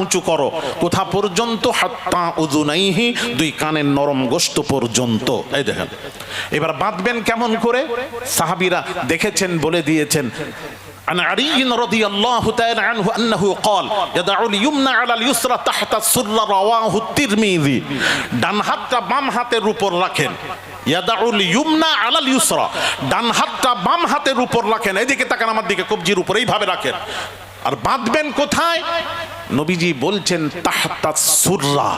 উঁচু করো কোথা পর্যন্ত? হাত্তা উযুনাইহি, দুই কানের নরম গোশত পর্যন্ত। এই দেখেন, এবার বাঁধবেন কেমন করে? সাহাবীরা দেখেছেন, বলে দিয়েছেন। عن علي رضي الله تعالى عنه أنه قال يضع اليمنى على اليسرى تحت السرة رواه الترمذي। ডান হাতটা বাম হাতের উপর রাখেন। ইয়াদাউল ইয়ুমনা আলাল ইউসরা, ডান হাতটা বাম হাতের উপর রাখেন। এদিকে তাকান, আমার দিকে, কবজির উপর এইভাবে রাখেন। আর বাঁধবেন কোথায়? নবীজি বলছেন তাহতা সুররা।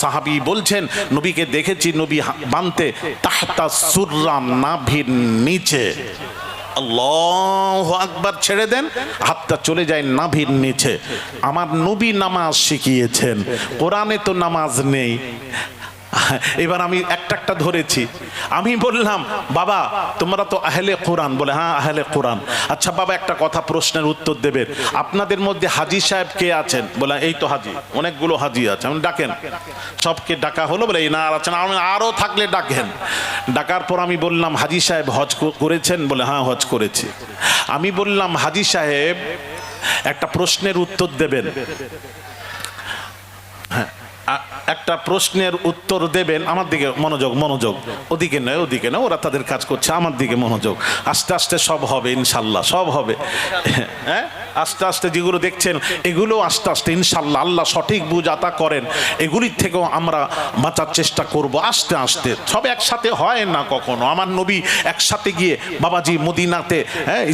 সাহাবী বলছেন নবীকে দেখেছি নবী বাঁধতে তাহতা সুররা, নাভির নিচে। আল্লাহু আকবার, ছেড়ে দেন, হাতটা চলে যায় নাভির নিচে। আমার নবী নামাজ শিখিয়েছেন, কোরআনে তো নামাজ নেই। এবার আমি একটা ধরেছি। আমি বললাম, বাবা তোমরা তো আহলে কোরআন। বলে হ্যাঁ আহলে কোরআন। আচ্ছা বাবা, একটা কথা, প্রশ্নের উত্তর দেবেন। আপনাদের মধ্যে হাজী সাহেব কে আছেন? বলে এই তো হাজী, অনেকগুলো হাজী আছে। আমি ডাকেন, সবকে ডাকা হলো। বলে এই না আর আছেন, আরো থাকলে ডাকেন। ডাকার পর আমি বললাম, হাজী সাহেব হজ করেছেন? বলে হ্যাঁ হজ করেছি। আমি বললাম, হাজী সাহেব একটা প্রশ্নের উত্তর দেবেন। হ্যাঁ, একটা প্রশ্নের উত্তর দেবেন। আমার দিকে মনোযোগ, মনোযোগ, ওদিকে নয়, ওদিকে নয়, ওরা তাদের কাজ করছে, আমার দিকে মনোযোগ। আস্তে আস্তে সব হবে ইনশাল্লাহ, সব হবে। হ্যাঁ, আস্তে আস্তে যেগুলো দেখছেন এগুলো আস্তে আস্তে ইনশাল্লাহ আল্লাহ সঠিক বুঝ আতা করেন, এগুলির থেকেও আমরা বাঁচার চেষ্টা করব আস্তে আস্তে। সব একসাথে হয় না কখনো। আমার নবী একসাথে গিয়ে বাবাজি মদিনাতে, হ্যাঁ,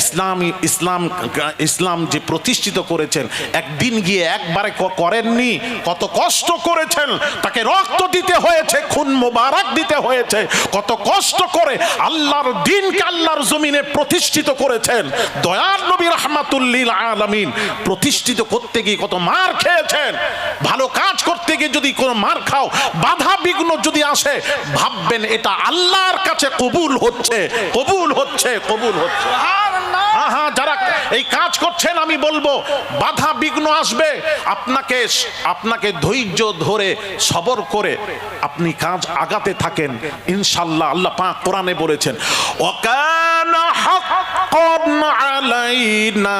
ইসলাম যে প্রতিষ্ঠিত করেছেন, একদিন গিয়ে একবারে করেননি। কত কষ্ট করেছেন, তাকে রক্ত দিতে হয়েছে, খুন মোবারক দিতে হয়েছে। কত কষ্ট করে আল্লাহর দ্বীনকে আল্লাহর জমিনে প্রতিষ্ঠিত করেছেন। দয়ার নবী রাহমাতুল লিল আলামিন প্রতিষ্ঠিত করতে গিয়ে কত মার খেয়েছেন। ভালো কাজ করতে গিয়ে যদি কোনো মার খাও, বাধা বিঘ্ন যদি আসে, ভাববেন এটা আল্লাহর কাছে কবুল হচ্ছে, কবুল হচ্ছে, কবুল হচ্ছে। হ্যাঁ, যারা এই কাজ করছেন, আমি বলবো বাধা বিঘ্ন আসবে, আপনাকে ধৈর্য ধরে সবর করে আপনি কাজ আগাতে থাকেন ইনশাআল্লাহ। আল্লাহ পাক কোরআনে বলেছেন, ওয়াকানা হাক্কান আলাইনা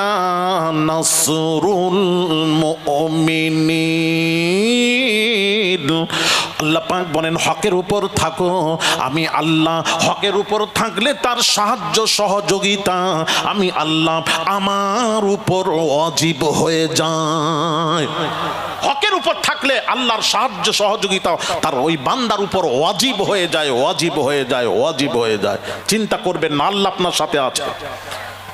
নাসরুল মুমিনিন। আল্লাহ পাক বলেন, হকের উপর থাকো, আমি আল্লাহ হকের উপর থাকলে তার সাহায্য সহযোগিতা আমি আল্লাহ আমার উপর ওয়াজিব হয়ে যায়। হকের উপর থাকলে আল্লাহর সাহায্য সহযোগিতা তার ওই বান্দার উপর ওয়াজিব হয়ে যায়, ওয়াজিব হয়ে যায়, ওয়াজিব হয়ে যায়। চিন্তা করবেন না, আল্লাহ আপনার সাথে আছে।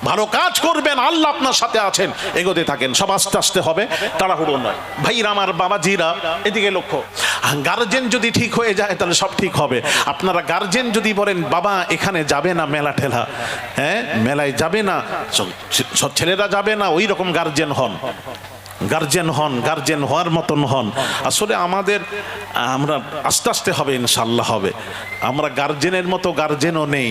ভালো কাজ করবেন, আল্লাহ আপনার সাথে আছেন। এগোতে থাকেন, সব আস্তে আস্তে হবে, তাড়াহুড়ো নয়। ভাইরা আমার, বাবাজিরা, এদিকে লক্ষ্য। গার্জেন যদি ঠিক হয়ে যায় তাহলে সব ঠিক হবে। আপনারা গার্জেন যদি বলেন বাবা এখানে যাবে না, মেলা ঠেলা, হ্যাঁ মেলায় যাবে না, সব ছেলেরা যাবে না, ওই রকম গার্জেন হন, গার্জেন হন, গার্জেন হওয়ার মতন হন। আসলে আমরা আস্তে আস্তে হবে ইনশাল্লাহ হবে। আমরা গার্জেনের মতো গার্জেনও নেই।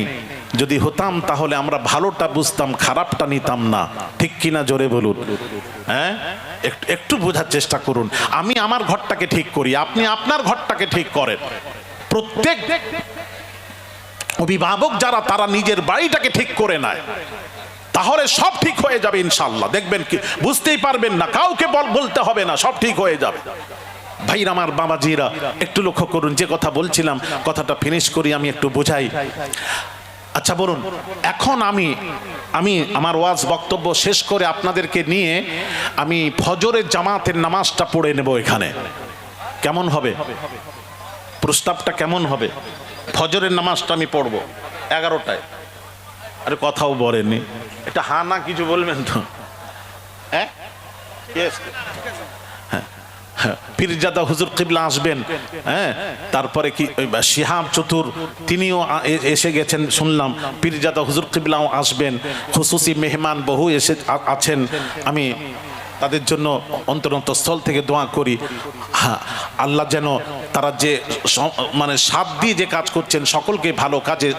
যদি হতাম তাহলে আমরা ভালোটা বুঝতাম, খারাপটা নিতাম না। ঠিক কিনা জোরে বলুন। হ্যাঁ, একটু বোঝার চেষ্টা করুন। আমি আমার ঘরটাকে ঠিক করি, আপনি আপনার ঘরটাকে ঠিক করেন। প্রত্যেক অভিভাবক যারা, তারা নিজের বাড়িটাকে ঠিক করে নেয়, তাহলে সব ঠিক হয়ে যাবে ইনশাআল্লাহ। দেখবেন কি বুঝতেই পারবেন না, কাউকে বলতে হবে না, সব ঠিক হয়ে যাবে। ভাইরা আমার, বাবাজিরা, একটু লক্ষ্য করুন। যে কথা বলছিলাম, কথাটা ফিনিশ করি, আমি একটু বোঝাই। আচ্ছা বলুন, এখন আমি আমার ওয়াজ বক্তব্য শেষ করে আপনাদেরকে নিয়ে আমি ফজরের জামাতের নামাজটা পড়ে নেব এখানে। কেমন হবে? প্রস্তাবটা কেমন হবে? ফজরের নামাজটা আমি পড়ব 11টায়। আরে কথাও বলেননি, এটা হ্যাঁ না কিছু বলবেন তো? হ্যাঁ, পীরজাদা হুজুর কিবলা আসবেন। হ্যাঁ, তারপরে কি শিহাব চতুর তিনিও এসে গেছেন শুনলাম। পীরজাদা হুজুর কিবলাও আসবেন। খুসুসি মেহমান বহু এসে আছেন। আমি তাদের জন্য অন্তরস্থল থেকে দোয়া করি, হ্যাঁ আল্লাহ যেন তারা যে মানে সাথ দিয়ে যে কাজ করছেন, সকলকে ভালো কাজে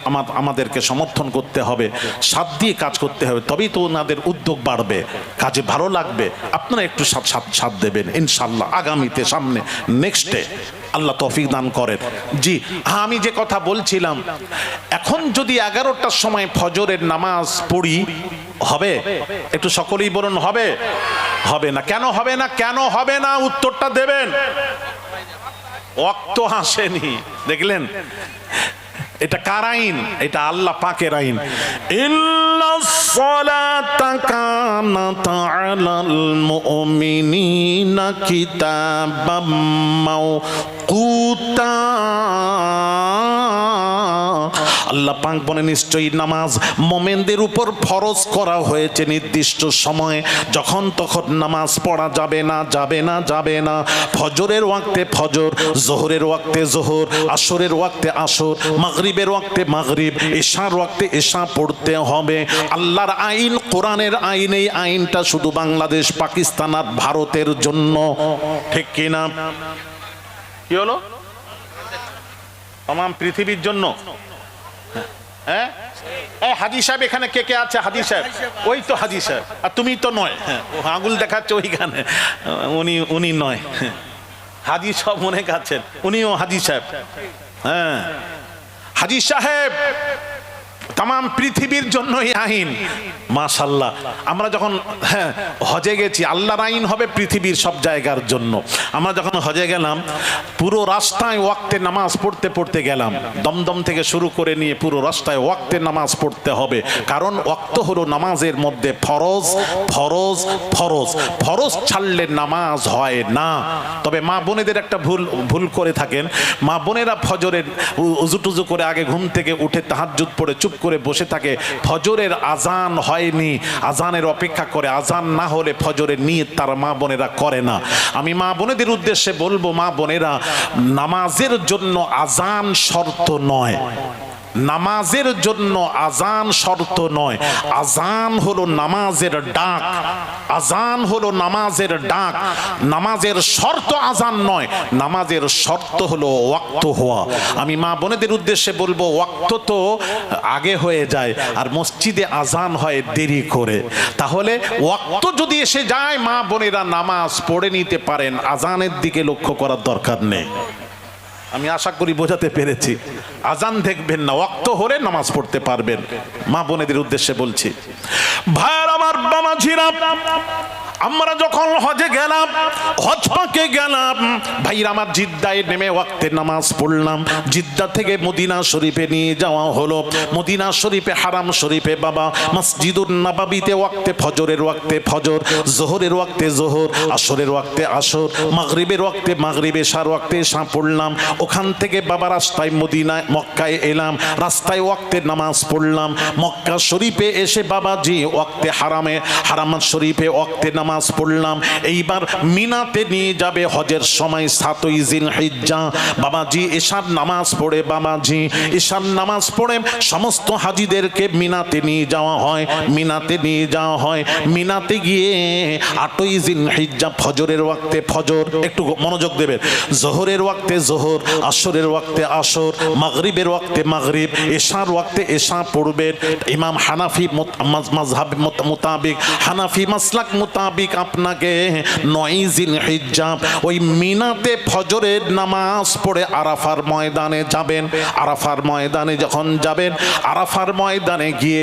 আমাদেরকে সমর্থন করতে হবে, সাথ দিয়ে কাজ করতে হবে, তবেই তো ওনাদের উদ্যোগ বাড়বে, কাজে ভালো লাগবে। আপনারা একটু সাথ দেবেন ইনশাল্লাহ। আগামীতে সামনে নেক্সটে আল্লাহ তৌফিক দান করেন। জি হ্যাঁ, আমি যে কথা বলছিলাম, এখন যদি 11টার সময় ফজরের নামাজ পড়ি, হবে? একটু সকলেই বলুন হবে। হবে না। কেন হবে না? কেন হবে না উত্তরটা দেবেন। ওয়াক্ত আসেনি। দেখলেন, এটা কার আইন? এটা আল্লাহ পাকের আইন। ইন্নাস সালাতা কানাত আলাল মুমিনিনা কিতাবাম মাওকুতা। আল্লাহ পাক বলে নিশ্চয়ই নামাজ মুমিনদের উপর ফরজ করা হয়েছে নির্দিষ্ট সময়ে, যখন তখন নামাজ পড়া যাবে না, যাবে না, যাবে না। ফজরের ওয়াক্তে ফজর, জোহরের ওয়াক্তে জোহর, আসরের ওয়াক্তে আসর, মাগরিবের ওয়াক্তে মাগরিব, ইশার ওয়াক্তে ইশা পড়তে হবে। আল্লাহর আইন, কোরআনের আইন। এই আইনটা শুধু বাংলাদেশ, পাকিস্তান আর ভারতের জন্য, ঠিক কিনা? কি হলো? तमाम পৃথিবীর জন্য। হ্যাঁ, এই হাজী সাহেব এখানে কে কে আছে? হাজী সাহেব, ওই তো হাজী সাহেব। আর তুমি তো নয়। হ্যাঁ, ও আঙুল দেখাচ্ছে ওইখানে, উনি নয়। হাজী সব মনে আছেন, উনিও হাজী সাহেব। হ্যাঁ, হাজী সাহেব तमाम পৃথিবীর জন্য এই আইন। মাশাআল্লাহ, আমরা যখন হজে গেছি, আল্লাহর আইন হবে পৃথিবীর সব জায়গার জন্য। আমরা যখন হজে গেলাম, পুরো রাস্তায় ওয়াক্তে নামাজ পড়তে পড়তে গেলাম। দমদম থেকে শুরু করে নিয়ে পুরো রাস্তায় ওয়াক্তে নামাজ পড়তে হবে, কারণ ওয়াক্ত হলো নামাজের মধ্যে ফরজ। ফরজ ফরজ ফরজ ছাড়লে নামাজ হয় না। তবে মা বোনেদের একটা ভুল করে থাকেন। মা বোনেরা ফজরের উজু টুজু করে আগে ঘুম থেকে উঠে তাহাজ্জুদ পড়ে চুপ করে বসে থাকে। ফজরের আজান হয়নি, আজানের অপেক্ষা করে। আজান না হলে ফজরের নিয়ত তার মা বোনেরা করে না। আমি মা বোনেদের উদ্দেশ্যে বলবো, মা বোনেরা, নামাজের জন্য আজান শর্ত নয়। নামাজের জন্য আজান শর্ত নয়। আজান হলো নামাজের ডাক। আজান হলো নামাজের ডাক। নামাজের শর্ত আজান নয়, নামাজের শর্ত হলো ওয়াক্ত হওয়া। আমি মা বোনেদের উদ্দেশ্যে বলবো, ওয়াক্ত তো আগে হয়ে যায় আর মসজিদে আজান হয় দেরি করে। তাহলে ওয়াক্ত যদি এসে যায়, মা বোনেরা নামাজ পড়ে নিতে পারেন, আজানের দিকে লক্ষ্য করার দরকার নেই। আমি আশা করি বোঝাতে পেরেছি। আজান দেখবেন না, ওয়াক্ত হলে নামাজ পড়তে পারবেন। মা বোনেদের উদ্দেশ্যে বলছি। ভাইয়ার আমার, বাবাজিরা, আমরা যখন হজে গেলাম, হজ পাকে গেলাম, ভাইরা আমার, জিদ্দায় নেমে ওয়াক্তে নামাজ পড়লাম। জিদ্দা থেকে মদিনা শরীফে নিয়ে যাওয়া হলো। মদিনা শরীফে, হারাম শরীফে বাবা, মসজিদুন নববীতে ওয়াক্তে ফজরের ওয়াক্তে ফজর, জোহরের ওয়াক্তে জোহর, আসরের ওয়াক্তে আসর, মাগরিবের ওয়াক্তে মাগরিব, এশার ওয়াক্তে এশা পড়লাম। ওখান থেকে বাবা রাস্তায় মদিনায়, মক্কায় এলাম, রাস্তায় ওয়াক্তে নামাজ পড়লাম। মক্কা শরীফে এসে বাবাজি ওয়াক্তে হারামে, হারাম শরীফে ওয়াক্তে নামাজ পড়লাম। এইবার মিনাতে নিয়ে যাবে হজের সময় 7ই জিলহিজ্জা। বাবাজি এশার নামাজ পড়ে, বাবাজি এশার নামাজ পড়ে সমস্ত হাজিদেরকে মিনাতে নিয়ে যাওয়া হয়। মিনাতে নিয়ে যাওয়া হয়। মিনাতে গিয়ে 8ই জিলহিজ্জা ফজরের ওয়াক্তে ফজর, একটু মনোযোগ দেবেন, জোহরের ওয়াক্তে জোহর, আসরের ওয়াক্তে আসর, মাগরিবের ওয়াক্তে মাগরিব, এশার ওয়াক্তে এশা পড়বেন। ইমাম হানাফি মাযহাব মোতাবেক, হানাফি মাসলাক মোতাবেক আপনাকে 9ই জিলহিজ্জা ওই মিনাতে ফজরের নামাজ পড়ে আরাফার ময়দানে যাবেন। আরাফার ময়দানে যখন যাবেন, আরাফার ময়দানে গিয়ে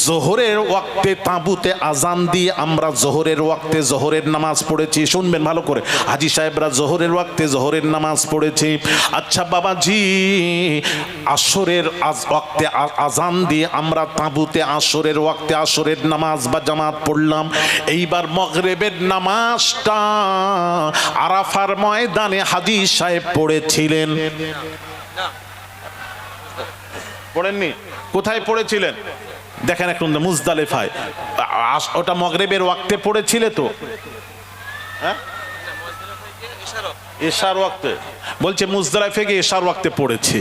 জোহরের ওয়াক্তে তাঁবুতে আজান দিয়ে আমরা জোহরের ওয়াক্তে জোহরের নামাজ পড়েছি। শুনবেন ভালো করে, হাজী সাহেবরা, জোহরের ওয়াক্তে জোহরের নামাজ পড়েছি। আচ্ছা বাবাজি, আসরের ওয়াক্তে আজান দিয়ে আমরা তাঁবুতে আসরের ওয়াক্তে আসরের নামাজ বা জামাত পড়লাম। এইবার মাগরিবের নামাজটা আরাফার ময়দানে হাজী সাহেব পড়েছিলেন। পড়েননি? কোথায় পড়েছিলেন? দেখেন এখন মুজদালিফায়। ওটা মাগরিবের ওয়াক্তে পড়েছিলে তো? হ্যাঁ, এশার ওয়াক্তে বলছে, মুজদালিফা গিয়ে এশার ওয়াক্তে পড়েছি।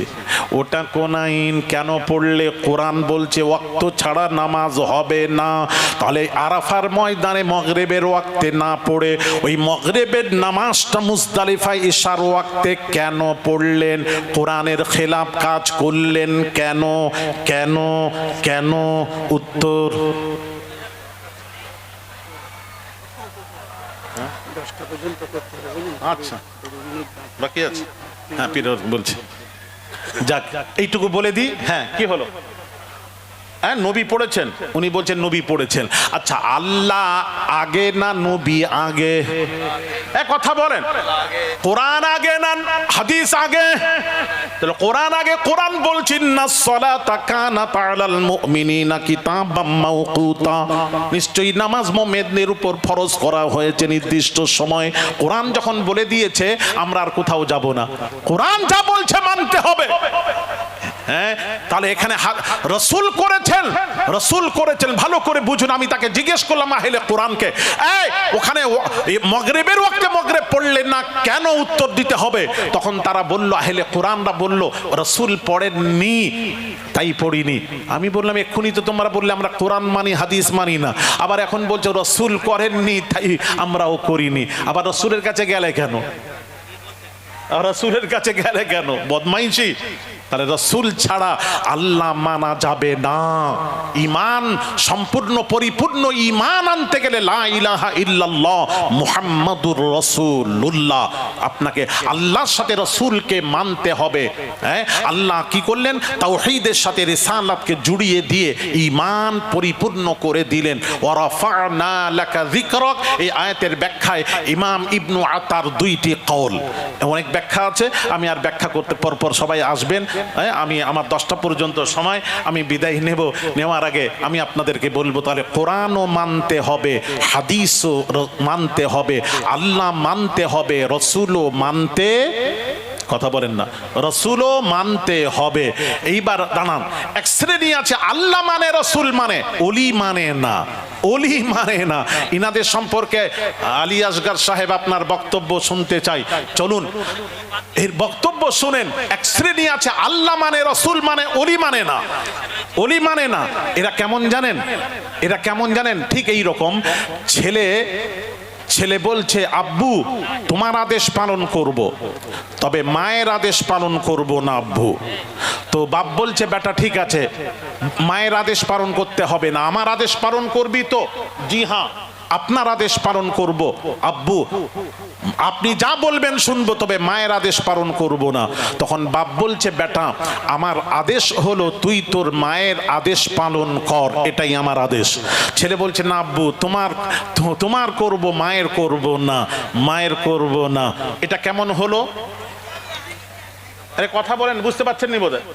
ওটা কোন আইন? কেন পড়লে? কোরআন বলছে ওয়াক্ত ছাড়া নামাজ হবে না। তাহলে আরাফার ময়দানে মাগরিবের ওয়াক্তে না পড়ে ওই মাগরিবের নামাজটা মুজদালিফায় এশার ওয়াক্তে কেন পড়লেন? কোরআনের খেলাফ কাজ করলেন কেন? কেন? কেন? উত্তর আচ্ছা বাকি আছে। হ্যাঁ, পীর বলছি। যাক, এইটুকু বলে দিই। হ্যাঁ, কি হলো? হ্যাঁ নবী পড়েছেন? উনি বলছেন নবী পড়েছেন। আচ্ছা আল্লাহ আগে না নবী আগে? কথা বলেন, কোরআন আগে না হাদিস আগে? তাহলে কোরআন আগে। কোরআন বলছেন না সলাতা কানাত আলাল মুমিনিনা কিতাবাম মাওকুতা, নিশ্চয়ই নামাজ মুমিনদের উপর ফরজ করা হয়েছে নির্দিষ্ট সময়। কোরআন যখন বলে দিয়েছে আমরা আর কোথাও যাব না, কোরআন যা বলছে মানতে হবে। হ্যাঁ তাহলে এখানে রসুল করেছেন, রসুল করেছেন, ভালো করে বুঝুন। আমি তাকে জিজ্ঞেস করলাম আহলে কোরআনকে, ওখানে মাগরিবের ওয়াক্তে মাগরিব পড়লেন না কেন, উত্তর দিতে হবে। তখন তারা বলল, আহলে কোরআনরা বলল রসুল পড়েননি তাই পড়িনি। আমি বললাম এক্ষুনি তো তোমরা বললে আমরা কোরআন মানি হাদিস মানি না, আবার এখন বলছো রসুল করেননি তাই আমরাও করিনি। আবার রসুলের কাছে গেলে কেন, রসুলের কাছে গেলে কেন? বদমাইশি। তাহলে রসুল ছাড়া আল্লাহ মানা যাবে না। ঈমান সম্পূর্ণ পরিপূর্ণ ঈমান আনতে গেলে লা ইলাহা ইল্লাল্লাহ মুহাম্মাদুর রাসূলুল্লাহ, আপনাকে আল্লাহর সাথে রসুলকে মানতে হবে। হ্যাঁ আল্লাহ কি করলেন? তাওহীদের সাথে রিসালাতকে জুড়িয়ে দিয়ে ঈমান পরিপূর্ণ করে দিলেন। ওয়া রাফা'না লাকা যিকরাক, এই আয়াতের ব্যাখ্যায় ইমাম ইবনু আতার দুইটি কওল, অনেক ব্যাখ্যা আছে, আমি আর ব্যাখ্যা করতে পরপর সবাই আসবেন। আমি আমার 10টা পর্যন্ত সময়, আমি বিদায় নেব। নেওয়ার আগে আমি আপনাদেরকে বলবো তাহলে কোরআনও মানতে হবে, হাদিসও মানতে হবে, আল্লাহ মানতে হবে, রসুলও মানতে, কথা বলেন না, রসুলও মানতে হবে। এইবার দাঁড়ান, এক শ্রেণী আছে আল্লাহ মানে রসুল মানে, ওলি মানে না, ওলি মানে না। ইনাদের সম্পর্কে আলী আসগার সাহেব আপনার বক্তব্য শুনতে চাই, চলুন এর বক্তব্য শুনেন। এক শ্রেণী আছে আল্লাহ মানে রসুল মানে, ওলি মানে না, ওলি মানে না। এরা কেমন জানেন? এরা কেমন জানেন? ঠিক এই রকম ছেলে বলছে আব্বু তোমার আদেশ পালন করব, তবে মায়ের আদেশ পালন করব না আব্বু। তো বাপ বলছে বেটা ঠিক আছে, মায়ের আদেশ পালন করতে হবে না, আমার আদেশ পালন করবি তো? জি হ্যাঁ আপনার আদেশ পালন করব আব্বু, আপনি যা বলবেন শুনবো, তবে মায়ের আদেশ পালন করব না। তখন বাপ বলছে বেটা আমার আদেশ হলো তুই তোর মায়ের আদেশ পালন কর, এটাই আমার আদেশ। ছেলে বলছে না আব্বু তোমার করব, মায়ের করব না, মায়ের করব না। এটা কেমন হলো? আরে কথা বলেন, বুঝতে পারছেন নি বোধহয়?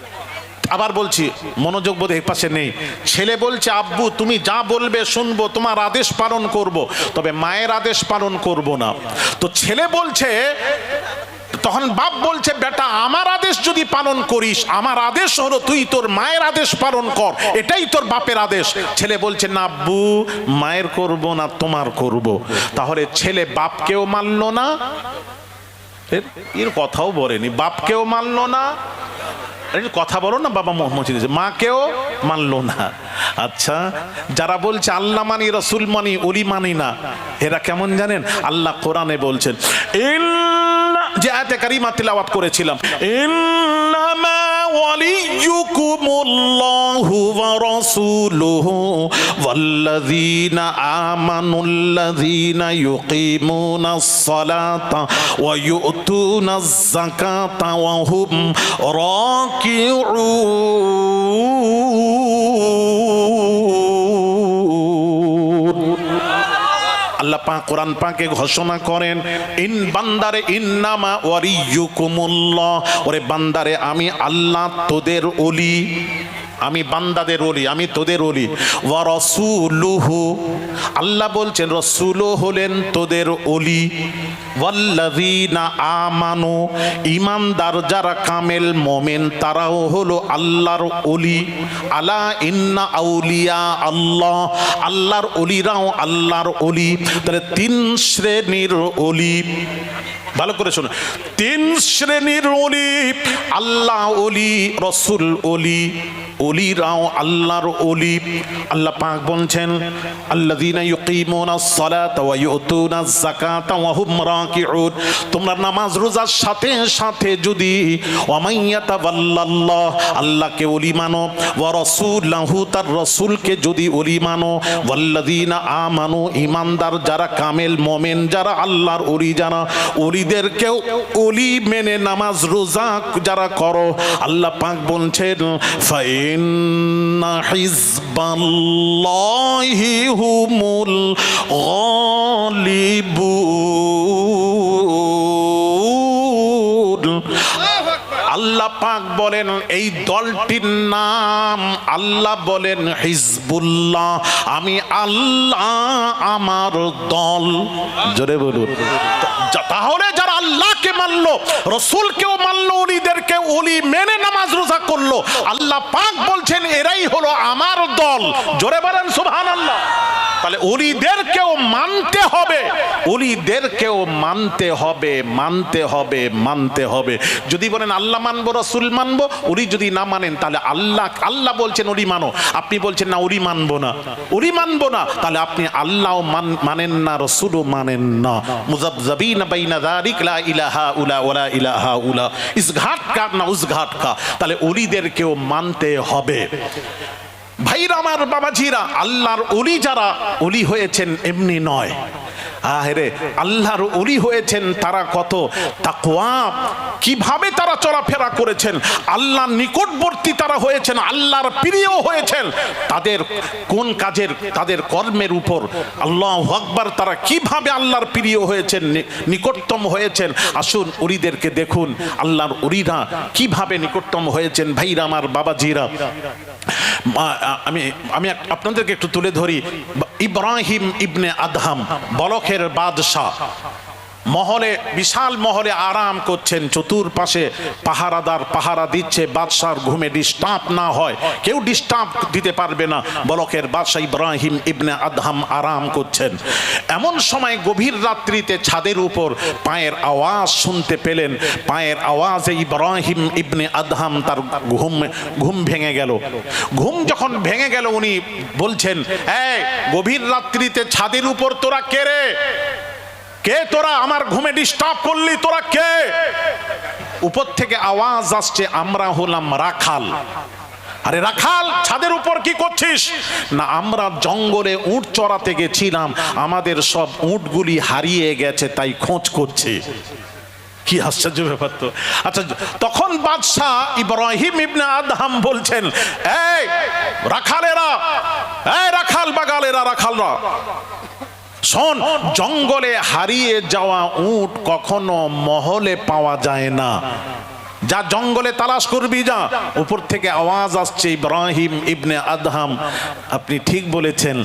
আবার বলছি, মনোযোগ বোধ এই পাশে নেই। ছেলে বলছে আব্বু তুমি যা বলবে শুনবো, তোমার আদেশ পালন করব, তবে মায়ের আদেশ পালন করব না। তো ছেলে বলছে, তখন বাপ বলছে বেটা আমার আদেশ যদি পালন করিস, আমার আদেশ হলো তুই তোর মায়ের আদেশ পালন কর, এটাই তোর বাপের আদেশ। ছেলে বলছে না আব্বু মায়ের করব না, তোমার করব। তাহলে ছেলে বাপকেও মানল না, এর কথাও বলেনি, বাপকেও মানল না, কথা বলো না বাবা মসজিদ, মাকেও মানলো না। আচ্ছা যারা বলছে আল্লাহ মানি রসুল মানি ওলি মানি না, এরা কেমন জানেন? আল্লাহ কোরআনে বলছেন, যে আয়াতে কারিমা তিলাওয়াত করেছিলাম, ইন্নামা ওয়ালিয়ুকুমুল্লাহু ওয়া রাসূলুহু ওয়াল্লাযীনা আমানুল্লাযীনা ইউকিমুনাস সালাতা ওয়া ইউতুনাজ যাকাতা ওয়া হুম আল্লাহ পাক কোরআন পাকে ঘোষণা করেন, ইন বান্দারে ইন্নামা ওয়ালিয়ুকুমুল্লাহ, ওরে বান্দারে আমি আল্লাহ তোদের ওলি, আমি বান্দাদের ওলি, আমি তোদের ওলি। ওয়া রাসূলুহু, আল্লাহ বলছেন রাসূলও হলেন তোদের ওলি। ওয়াল্লাযীনা আমানু, ঈমানদার যারা কামেল মুমিন তারাও হলো আল্লাহর ওলি। আলা ইন্না আউলিয়া আল্লাহ, আল্লাহর ওলিরাও আল্লাহর ওলি। তাহলে 3 শ্রেণীর ওলি, ভালো করে শুনুন, 3 শ্রেণীর ওলি, আল্লাহ ওলি, রসুল ওলি, ওলিরাও আল্লাহর ওলি। আল্লাহ পাক বলছেন আল্লাযীনা ইউকিমুনাস সালাতা ওয়া ইউতুনাজ যাকাতা ওয়া হুম রাকিউন, তোমরা নামাজ রোজার সাথে সাথে যদি ওয়া মাইয়াতাওয়াল্লাল্লাহ, আল্লাহকে ওলি মানো, ওয়া রাসূলাহু, তার রাসূলকে যদি ওলি মানো, ওয়াল্লাযীনা আমানু, ঈমানদার যারা কামেল মুমিন যারা আল্লাহর ওলি, যারা ওলি অলিদেরকেও অলি মেনে নামাজ রোজা যারা করো, আল্লাহ পাক বলছেন ফাইন্না হিজবাল্লাহি হুমুল গালিবুন। আল্লাহ পাক বলেন এই দলটির নাম, আল্লাহ বলেন হিজবুল্লাহ, আমি আল্লাহ আমার দল। জোরে বলুন। তাহলে যারা আল্লাহকে মানলো, রসুলকেও মানলো, ওলিদেরকে ওলি মেনে নামাজ রোজা করলো, আল্লাহ পাক বলছেন এরাই হলো আমার দল। জোরে বলেন সুবহানাল্লাহ। তাহলে ওলিদেরকেও মানতে হবে, ওলিদেরকেও মানতে হবে, মানতে হবে, মানতে হবে। যদি বলেন আল্লাহ মানবো, রসুল মানবো, ওলি যদি না মানেন তাহলে আল্লাহ বলছেন ওলি মানো, আপনি বলছেন না ওলি মানবো না, ওলি মানবো না, তাহলে আপনি আল্লাহও মানেন না, রসুলও মানেন না। মুযাবযাবিনা বাইনা যালিক লা ইলাহা উলা ওয়ালা ইলাহা উলা, ইস ঘাট কা না উস ঘাট কা। তাহলে ওলিদেরকেও মানতে হবে। ভাইরা আমার, বাবাজিরা, আল্লাহর ওলি যারা ওলি হয়েছেন এমনি নয়, আরে আল্লাহর ওলি হয়েছেন তারা কত তাকওয়া, কিভাবে তারা চলাফেরা করেছেন, আল্লাহর নিকটবর্তী তারা হয়েছেন, আল্লাহর প্রিয় হয়েছেন, তাদের কোন কাজের, তাদের কর্মের উপর আল্লাহু আকবার, তারা কিভাবে আল্লাহর প্রিয় হয়েছেন, নিকটতম হয়েছেন। আসুন ওলিদেরকে দেখুন, আল্লাহর ওলিরা কিভাবে নিকটতম হয়েছেন। ভাইরা আমার, বাবাজিরা, আমি আপনাদেরকে একটু তুলে ধরি। ইব্রাহিম ইবনে আদহাম, বলখের বাদশাহ, মহলে, বিশাল মহলে আরাম করছেন, চতুর্পাশে পাহারাদার পাহারা দিচ্ছে, বাদশার ঘুমে ডিস্টার্ব না হয়, কেউ ডিস্টার্ব দিতে পারবে না। বলখের বাদশাহ ইব্রাহিম ইবনে আদহাম আরাম করছেন। এমন সময় গভীর রাত্রিতে ছাদের উপর পায়ের আওয়াজ শুনতে পেলেন। পায়ের আওয়াজে ইব্রাহিম ইবনে আদহাম তার ঘুম ভেঙে গেল। ঘুম যখন ভেঙে গেল, উনি বলছেন, এই গভীর রাত্রিতে ছাদের উপর তোরা কে রে? কে তোরা? আমার ঘুমে ডিস্টার্ব করলি, তোরা কে? উপর থেকে আওয়াজ আসছে, আমরা হলাম রাখাল। আরে রাখাল, ছাদের উপর কি করছিস? না, আমরা জঙ্গলে উট চড়াতে গেছিলাম, আমাদের সব উটগুলি হারিয়ে গেছে, তাই খোঁজ করছি। কি আশ্চর্য ব্যাপার তো। আচ্ছা, তখন বাদশাহ ইব্রাহিম ইবনে আদহাম বলছেন, এই রাখালেরা, এই রাখাল বাগালেরা, রাখালরা, শোন, জঙ্গলে হারিয়ে যাওয়া উট কখনো মহলে পাওয়া যায় না, যা জঙ্গলে তালাশ করবি যা। উপর থেকে আওয়াজ আসছে, ইব্রাহিম ইবনে আদহাম, আপনি ঠিক বলেছেন,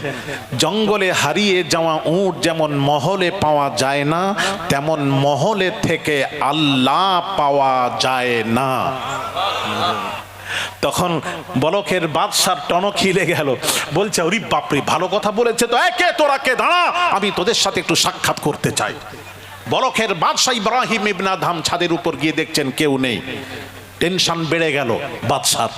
জঙ্গলে হারিয়ে যাওয়া উট যেমন মহলে পাওয়া যায় না, তেমন মহলে থেকে আল্লাহ পাওয়া যায় না। তখন বলখের বাদশার টনক খিলে গেল, বলছে, ওরে বাপরে, ভালো কথা বলেছে তো, কে তোরা, কে? দাঁড়া, আমি তোদের সাথে একটু সাক্ষাৎ করতে চাই। বলখের বাদশাহ ইব্রাহিম ইবনে আদহাম ছাদের উপর গিয়ে দেখছেন কেউ নেই। টেনশন বেড়ে গেল বাদশার।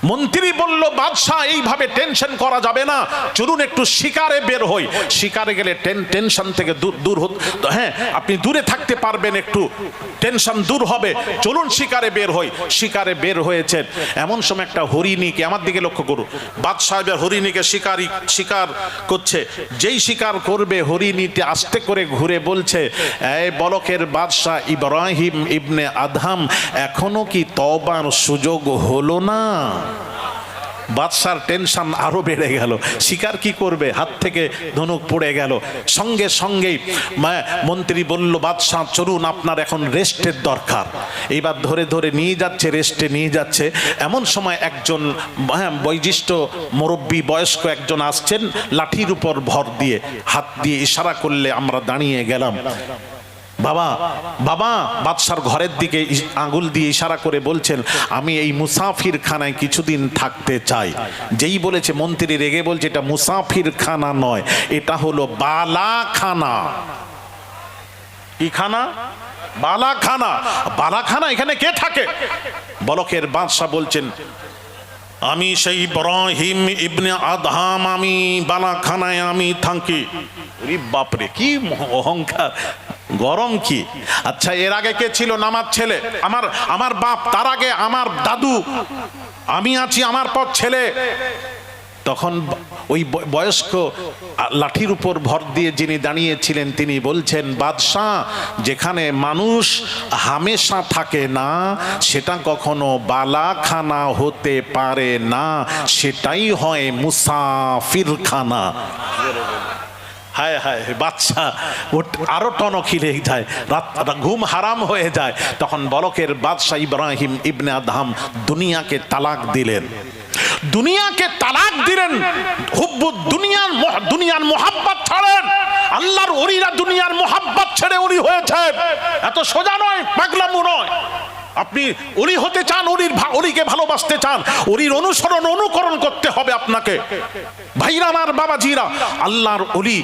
মন্ত্রী বলল, বাদশাহ, এইভাবে টেনশন করা যাবে না, চলুন একটু শিকারে বের হই। শিকারে গেলে টেনশন থেকে দূর হতে, হ্যাঁ, আপনি দূরে থাকতে পারবেন, একটু টেনশন দূর হবে, চলুন শিকারে বের হই। শিকারে বের হয়েছেন। এমন সময় একটা হরিণীকে, আমার দিকে লক্ষ্য করুন, বাদশাহ এবার হরিণীকে শিকার করছে। যেই শিকার করবে, হরিণীতে আস্তে করে ঘুরে বলছে, এই বলখের বাদশাহ ইব্রাহিম ইবনে আদহাম, এখনো কি তওবার সুযোগ হলো না? বাদশার টেনশন আরো বেড়ে গেল। শিকার কি করবে, হাত থেকে ধনুক পড়ে গেল। সঙ্গে সঙ্গেই মন্ত্রী বলল, বাদশাহ চলুন, আপনার এখন রেস্টের দরকার। এইবার ধরে ধরে নিয়ে যাচ্ছে, রেস্টে নিয়ে যাচ্ছে। এমন সময় একজন বয়োজ্যেষ্ঠ মুরব্বী, বয়স্ক একজন আসছেন, লাঠির উপর ভর দিয়ে হাত দিয়ে ইশারা করলে আমরা দাঁড়িয়ে গেলাম। বাবা, বাবা, বাদশার ঘরের দিকে আঙ্গুল দিয়ে ইশারা করে বলছেন, আমি এই মুসাফির খানায় কিছুদিন থাকতে চাই। যেই বলেছে, মন্ত্রী রেগে বলছে, এটা মুসাফির খানা নয়, এটা হলো বালাখানা। কি খানা? বালাখানা। বালাখানা, এখানে কে থাকে? বলখের বাদশা বলছেন, আমি সেই ইব্রাহিম ইবনে আদহাম, আমি বালাখানায় আমি থাকি। বাপরে, কি অহংকার, গরম কি! আচ্ছা, এর আগে কে ছিল? নামার ছেলে, আমার বাপ, তার আগে আমার দাদু, আমি আছি, আমার পর ছেলে। তখন ওই বয়স্ক লাঠির উপর ভর দিয়ে যিনি দাঁড়িয়েছিলেন তিনি বলছেন, বাদশাহ, যেখানে মানুষ হামেশা থাকে না সেটা কখনো বালাখানা হতে পারে না, সেটাই হয় মুসাফিরখানা। হায় হায়, বাদশা আরো টনকি লেগে যায়, রাত ঘুম হারাম হয়ে যায়। তখন বলকের বাদশাহ ইব্রাহিম ইবনে আদহাম দুনিয়াকে তালাক দিলেন, দুনিয়াকে তালাক দিলেন। হুব্বুদ দুনিয়ার মোহাব্বত ছাড়েন। আল্লাহর ওলিরা দুনিয়ার মোহাব্বত ছেড়ে ওলি হয়েছে, এত সোজা নয়, পাগলামো নয়। আপনি ওলি হতে চান, ওলিকে ভালোবাসতে চান, ওলির অনুকরণ করতে হবে আপনাকে। ভাইরা আমার, বাবাজিরা, আল্লাহর ওলি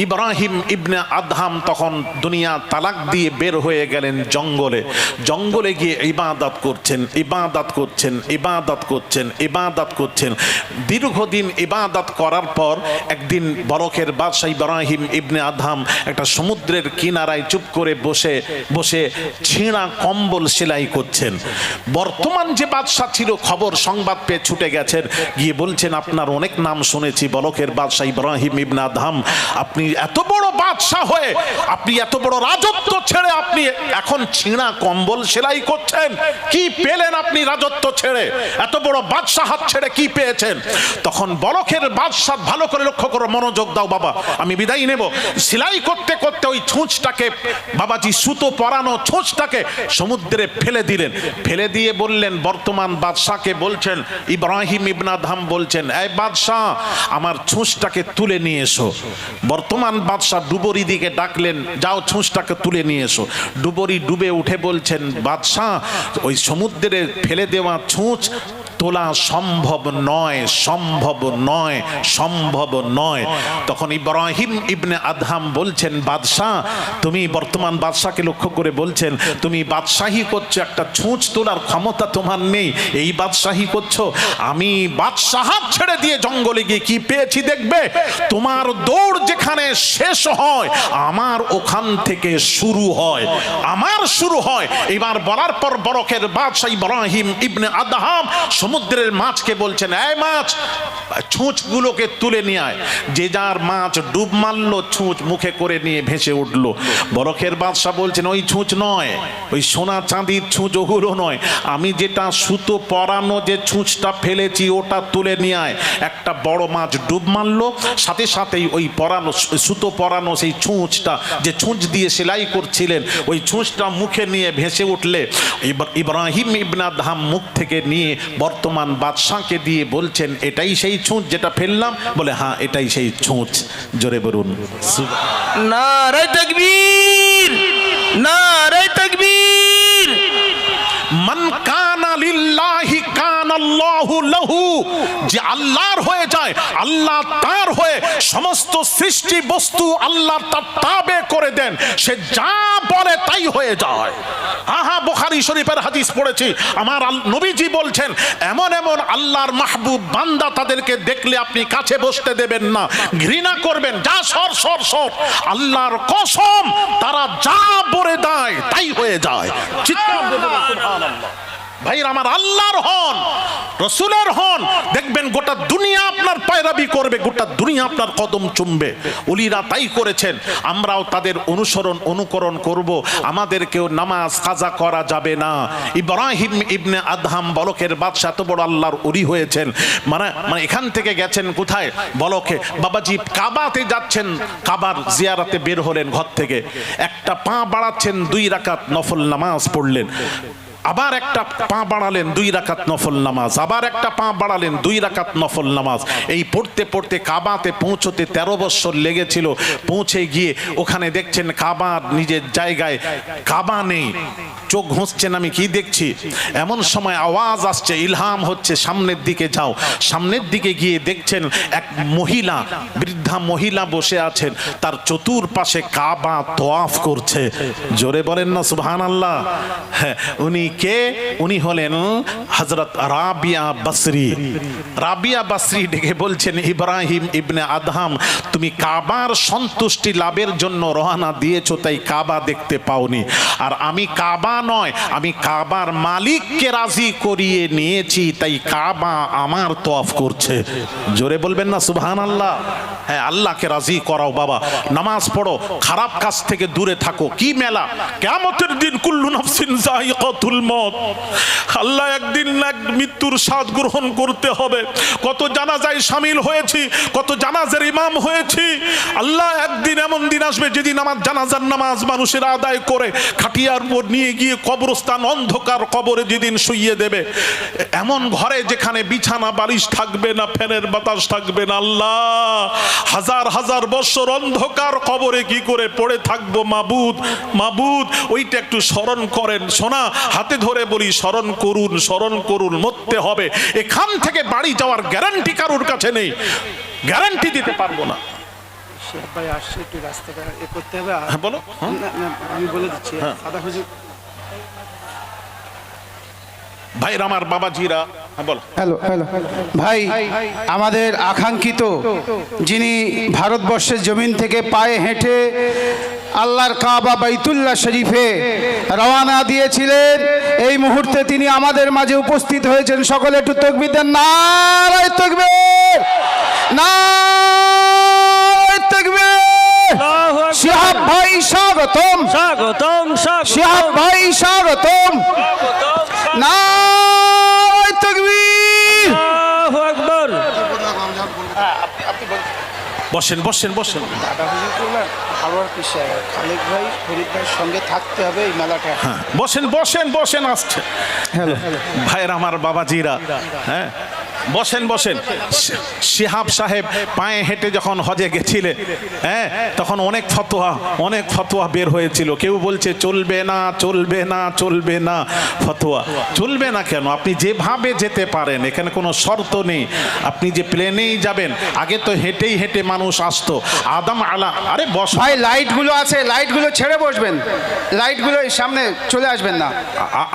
ইব্রাহিম ইবনে আদহাম তখন দুনিয়া তালাক দিয়ে বের হয়ে গেলেন জঙ্গলে। জঙ্গলে গিয়ে ইবাদত করছেন, ইবাদত করছেন, ইবাদত করছেন, ইবাদত করছেন। দীর্ঘদিন ইবাদত করার পর একদিন বরকের বাদশাহ ইব্রাহিম ইবনে আদহাম একটা সমুদ্রের কিনারায় চুপ করে বসে বসে ছেঁড়া কম্বল সেলাই করছেন। বর্তমান যে বাদশাহ ছিল খবর সংবাদ পেয়ে ছুটে গেছেন, গিয়ে বলছেন, আপনার অনেক নাম শুনেছি বলকের বাদশাহ ইব্রাহিম ইবনে আদহাম, আপনি এত বড় বাদশাহ হয়ে, আপনি এত বড় রাজত্ব ছেড়ে আপনি এখন ছিঁড়া কম্বল সেলাই করছেন, কি পেলেন আপনি রাজত্ব ছেড়ে? এত বড় বাদশাহ হাত ছেড়ে কি পেয়েছেন? তখন বলকের বাদশাহ, ভালো করে লক্ষ্য করো, মনোযোগ দাও বাবা, আমি বিদায় নেব। সেলাই করতে করতে ওই ছুঁচটাকে, বাবাজি সুতো পরানো ছুঁচটাকে সমুদ্রে ফেলে দিলেন। ফেলে দিয়ে বললেন, বর্তমান বাদশাকে বলছেন, ইব্রাহিম ইবনে আদহাম বলছেন, এই বাদশাহ, আমার ছুঁচটাকে তুলে নিয়ে এসো। বর্তমান বাদশাহ ডুবুরি দিকে ডাকলেন, যাও ছুঁচটাকে তুলে নিয়ে এসো। ডুবুরি ডুবে উঠে বলছেন, বাদশাহ, ওই সমুদ্রে ফেলে দেওয়া ছুঁচ তোলা সম্ভব নয়, সম্ভব নয়, সম্ভব নয়। তখন ইব্রাহিম ইবনে আদহাম বলছেন, বাদশাহ, তুমি বর্তমান বাদশাকে লক্ষ্য করে বলছেন, তুমি বাদশাহী করছো, একটা ছুঁচ তোলার ক্ষমতা তোমার নেই, এই বাদশাহী করছো। আমি বাদশাহাত ছেড়ে দিয়ে জঙ্গলে গিয়ে কি পেয়েছি দেখবে? তোমার দৌড় যেখানে শেষ হয় আমার ওখান থেকে শুরু হয়, আমার শুরু হয়। এবার বলার পর বরকের বাদশাহ ইব্রাহিম ইবনে আদহাম সমুদ্রের মাছকে বলছেন, এই মাছ, ছুঁচগুলোকে তুলে নিয়ে আয়। যে যার মাছ ডুব মারলো, ছুঁচ মুখে করে নিয়ে ভেসে উঠলো। বরকের বাদশাহ বলছেন, ওই ছুঁচ নয়, ওই সোনা চাঁদির ছুঁচ ওগুলো নয়, আমি যেটা সুতো পরানো যে ছুঁচটা ফেলেছি ওটা তুলে নিয়ে আয়। একটা বড় মাছ ডুব মারলো, সাথে সাথেই ওই পরানো সুতো পরানো সেই ছুঁচটা, যে ছুঁচ দিয়ে সেলাই করছিলেন, ওই ছুঁচটা মুখে নিয়ে ভেসে উঠলে ইব্রাহিম ইবনে আদহাম মুখ থেকে নিয়ে বর্তমান বাদশাকে দিয়ে বলছেন, এটাই সেই ছুঁচ যেটা ফেললাম? বলে, হ্যাঁ, এটাই সেই ছুঁচ। জোরে বলুন নারে তাকবীর, নারে তাকবীর। মান কানা লিল্লাহি কানা আল্লাহু লাহু, যে আল্লাহর হয়ে যায় আল্লাহ তার হয়ে। সমস্ত সৃষ্টি বস্তু আল্লাহ তার তাবে করে দেন, সে যা বলে তাই হয়ে যায়। আহা, বুখারী শরীফের হাদিস পড়েছি, আমার নবীজি বলছেন, এমন এমন আল্লাহর মাহবুব বান্দা, তাদেরকে দেখলে আপনি কাছে বসতে দেবেন না, ঘৃণা করবেন, যা সর সর সর। আল্লাহর কসম, তারা যা বলে দেয় তাই হয়ে যায়। চিৎকার করে বলুন সুবহানাল্লাহ। ভাই আমার, আল্লাহর হন, রসুলের হন, দেখবেন গোটা দুনিয়া আপনার পায়রাবি করবে, গোটা দুনিয়া আপনার কদম চুমবে। ওলিরা তাই করেছেন, আমরাও তাদের অনুকরণ করব। আমাদেরকেও নামাজ কাজা করা যাবে না। ইব্রাহিম ইবনে আদহাম বলকের বাদশা এত বড় আল্লাহর ওলি হয়েছেন, মানে এখান থেকে গেছেন কোথায়? বলকে। বাবাজি কাবাতে যাচ্ছেন, কাবার জিয়ারাতে বের হলেন ঘর থেকে, একটা পা বাড়াচ্ছেন, 2 রাকাত নফল নামাজ পড়লেন। আবার একটা পা বাড়ালেন, 2 রাকাত নফল নামাজ। আবার একটা পা বাড়ালেন, 2 রাকাত নফল নামাজ। এই পড়তে পড়তে কাবাতে পৌঁছতে 13 বছর লেগেছিল। পৌঁছে গিয়ে ওখানে দেখছেন কাবার নিজের জায়গায় কাবা নেই। চোখ ঘুঁচছেন, আমি কি দেখছি? এমন সময় আওয়াজ আসছে, ইলহাম হচ্ছে, সামনের দিকে যাও। সামনের দিকে গিয়ে দেখছেন এক মহিলা, বৃদ্ধা মহিলা বসে আছেন, তার চতুর্পাশে কাবা তোয়াফ করছে। জোরে বলেন না সুবহানাল্লাহ। হ্যাঁ, উনি কে? উনি হলেন হযরত রাবিয়া বসরি। রাবিয়া বসরি ডেকে বলছেন, ইব্রাহিম ইবনে আদহাম, তুমি কাবার সন্তুষ্টি লাভের জন্য রওনা দিয়েছো, তাই কাবা দেখতে পাওনি। আর আমি কাবা নয়, আমি কাবার মালিককে রাজি করিয়ে নিয়েছি, তাই কাবা আমার তওয়াফ করছে। জোরে বলবেন না সুবহানাল্লাহ? হ্যাঁ, আল্লাহকে রাজি করাও বাবা, নামাজ পড়ো, খারাপ কাজ থেকে দূরে থাকো। কি মেলা? কিয়ামতের দিন কুল্লু নাফসিন যায়িকাতুল মউত। আল্লাহ একদিন না মৃত্যুর স্বাদ গ্রহণ করতে হবে। কত জানাজায় শামিল হয়েছি, কত জানাজার ইমাম হয়েছি। আল্লাহ একদিন এমন দিন আসবে যেদিন আমার জানাজার নামাজ মানুষের আদায় করে খাটিয়ার উপর নিয়ে গিয়ে কবরস্থান, অন্ধকার কবরে যেদিন শুইয়ে দেবে, এমন ঘরে যেখানে বিছানা বালিশ থাকবে না, ফ্যানের বাতাস থাকবে না। আল্লাহ, হাজার হাজার বছর অন্ধকার কবরে কি করে পড়ে থাকবো? মাবুদ, মাবুদ, ওইটা একটু স্মরণ করেন। সোনা হাতে ধরে বলি, স্মরণ করুন, স্মরণ করুন। মরতে হবে, এখান থেকে বাড়ি যাওয়ার গ্যারান্টি কারোর কাছে নেই, গ্যারান্টি দিতে পারবো না। ভাই আসছে, একটু রাস্তাটা এ করতে হবে। হ্যাঁ বলো। না, না, আমি বলে দিচ্ছি। সাদা হুজুর, ভাইরা আমার, বাবাজিরা, হ্যাঁ বলো। হ্যালো হ্যালো ভাই, আমাদের আকাঙ্ক্ষিত যিনি ভারতবর্ষের জমিন থেকে পায়ে হেঁটে আল্লাহর কাবা বাইতুল্লাহ শরীফে রওনা দিয়েছিলেন, এই মুহূর্তে তিনি আমাদের মাঝে উপস্থিত হয়েছেন। সকলে একটু তাকবীর দেন। নারায়ে তাকবীর, নারায়ে তাকবীর। শিহাব ভাই স্বাগতম, স্বাগতম, শিহাব ভাই স্বাগতম। নারায়ে তাকবীর। আল্লাহু আকবার। বসেন বসেন বসেন। দাদা হুজুর হাওয়ার পিছে খালেক ভাই, ফরিদ ভাইয়ের সঙ্গে থাকতে হবে এই মেলাটা। হ্যাঁ, বসেন বসেন বসেন, আসছে। হ্যালো ভাইয়ের আমার, বাবাজিরা, হ্যাঁ বসেন বসেন। শিহাব সাহেব পায়ে হেঁটে যখন হজে গেছিলেন, হ্যাঁ, তখন অনেক ফতোয়া বের হয়েছিল। কেউ বলছে চলবে না, চলবে না, চলবে না। ফতোয়া চলবে না কেন? আপনি যেভাবে যেতে পারেন, এখানে কোনো শর্ত নেই। আপনি যে প্লেনেই যাবেন, আগে তো হেঁটেই হেঁটে মানুষ আসতো। আদম আলা, আরে বস ভাই, লাইটগুলো আছে, লাইটগুলো ছেড়ে বসবেন, লাইটগুলো সামনে চলে আসবেন না।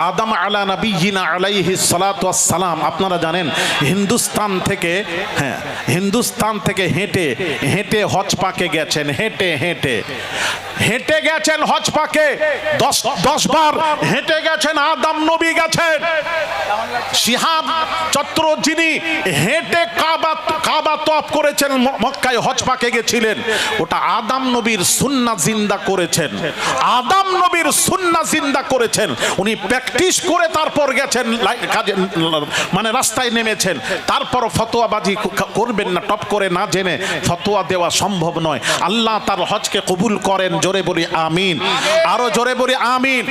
আদম আলা নবিয়িনা আলাইহিস সালাতু ওয়াস সালাম, আপনারা জানেন হিন্দুস্তান থেকে, হ্যাঁ, হিন্দুস্তান থেকে হেঁটে হেঁটে হজ পাকে গেছেন। হেঁটে হেঁটে হেঁটে গেছেন হজ পাকে। 10 বার হেঁটে গেছেন। আদম নবী গেছেন। শিহাব চত্র যিনি হেঁটে কাবা তওয়াফ করেছেন, মক্কায় হজ পাকে গেছিলেন, ওটা আদম নবীর সুন্নাহ জিন্দা করেছেন। আদম নবীর সুন্নাহ জিন্দা করেছেন। উনি প্র্যাকটিস করে তারপর গেছেন, মানে রাস্তায় নেমেছেন। তারপর ফতোয়াবাজি করবেন না, টপ করে না জেনে ফতোয়া দেওয়া সম্ভব নয়। আল্লাহ তার হজকে কবুল করেন। জোরে বলি আমিন, আরো জোরে বলি আমিন,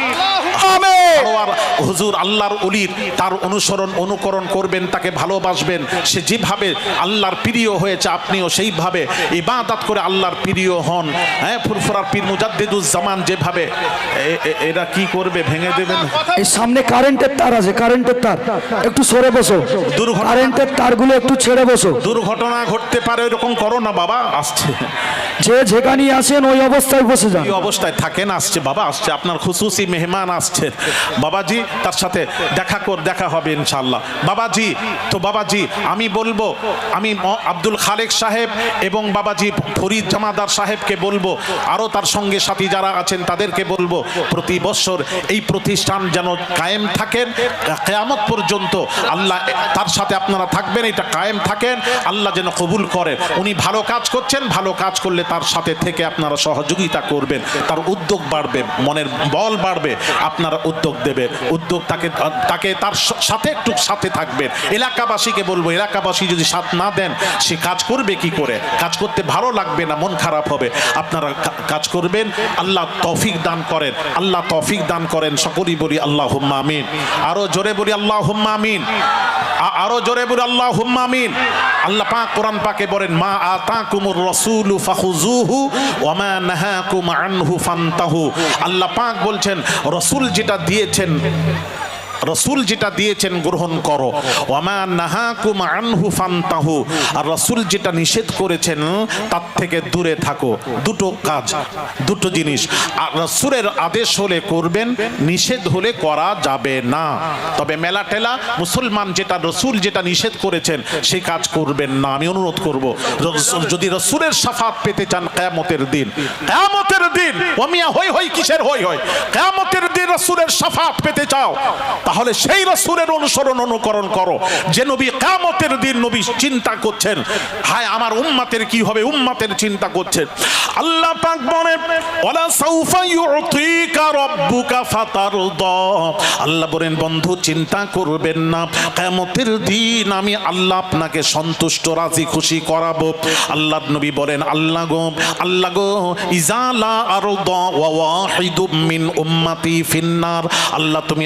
আমিন। আর হুজুর আল্লাহর ওলির তার অনুকরণ করবেন, তাকে ভালোবাসবেন। সে যেভাবে আল্লাহর প্রিয় হয়েছে, আপনিও সেইভাবে ইবাদত করে আল্লাহর প্রিয় হন। হ্যাঁ, ফুরফুরার পীর মুজাদ্দিদুজ জামান যেভাবে, এরা কি করবে? ভেঙে দেবেন। এই সামনে কারেন্টের তার আছে, কারেন্টের তার, একটু সরে বসো। কারেন্টের তারগুলো একটু ছেড়ে বসো। দুর্ঘটনা ঘটতে পারে, এরকম করো না বাবা। আসছে, যে যেখানে আছেন ওই অবস্থায় বসে যান। এই অবস্থায় থাকেন। আসছে বাবা, আসছে, আপনার খুশুসি মেহমান আসছেন। বাবাজি, তার সাথে দেখা হবে ইনশাআল্লাহ। বাবাজি, তো বাবাজি আমি বলবো, আমি আব্দুল খালেক সাহেব এবং বাবাজি ফরিদ জামাদার সাহেবকে বলবো, আরও তার সঙ্গে সাথী যারা আছেন তাদেরকে বলবো, প্রতি বছর এই প্রতিষ্ঠান যেন কায়েম থাকেন কিয়ামত পর্যন্ত। আল্লাহ তার সাথে আপনারা থাকবেন, এটা কায়েম থাকেন, আল্লাহ যেন কবুল করেন। উনি ভালো কাজ করছেন, ভালো কাজ করলে তার সাথে থেকে আপনারা সহযোগিতা করবেন, তার উদ্যোগ বাড়বে, মনের বল বাড়বে, আপনারা উদ্যোগ দেবেন। উদ্যোগ তাকে তার সাথে একটু সাথে থাকবেন। এলাকাবাসীকে বলবো, এলাকাবাসী যদি সাথ না দেন, সে কাজ করবে কি করে? কাজ করতে ভালো লাগবে না, মন খারাপ হবে। আপনারা কাজ করবেন। আল্লাহ তৌফিক দান করেন, আল্লাহ তৌফিক দান করেন। সকলেই বলি আল্লাহুম্মা আমিন। আরো জোরে বলি আল্লাহুম্মা আমিন, আরো জোরে বলি আল্লাহুম্মা আমিন। আল্লাহ পাক কোরআন পাকে বলেন, মা আতাকুমুর রাসূলু ফাখুযুহু ওয়া মা নাহাকুম আনহু ফান্তাহু। আল্লাহ পাক বলছেন, রাসূল যেটা দিয়েছেন রসুল যেটা দিয়েছেন গ্রহণ করো, ওয়ামা নাহাকুম আনহু ফান্তাহু, আর রসুল যেটা নিষেধ করেছেন তার থেকে দূরে থাকো। দুটো কাজ, দুটো জিনিস। আর রসুলের আদেশ হলে করবেন, নিষেধ হলে করা যাবে না। তবে মেলা টেলা মুসলমান যেটা রসুল যেটা নিষেধ করেছেন সেই কাজ করবেন না। আমি অনুরোধ করব, যদি রসুলের শাফাত পেতে চান কিয়ামতের দিন, কিয়ামতের দিন ওমিয়া হই হই কিসের হই হই, কিয়ামতের দিন রসুলের শাফাত পেতে চাও তাহলে সেই রসুলের অনুসরণ অনুকরণ করো যে নবী কিয়ামতের দিন নবী চিন্তা করছেন, হায় আমার উম্মতের কি হবে, উম্মতের চিন্তা করছেন। আল্লাহ পাক বলেন ওয়ালা সাউফা ইউতিকা রাব্বুকা ফাতারদা, আল্লাহ বলেন বন্ধু চিন্তা করবেন না, কিয়ামতের দিন আমি আল্লাহ আপনাকে সন্তুষ্ট রাজি খুশি করাবো। আল্লাহর নবী বলেন আল্লাহ গো ইজালা আরদা ওয়া ওয়াহিদুম মিন উম্মতি ফিন্নার, আল্লাহ তুমি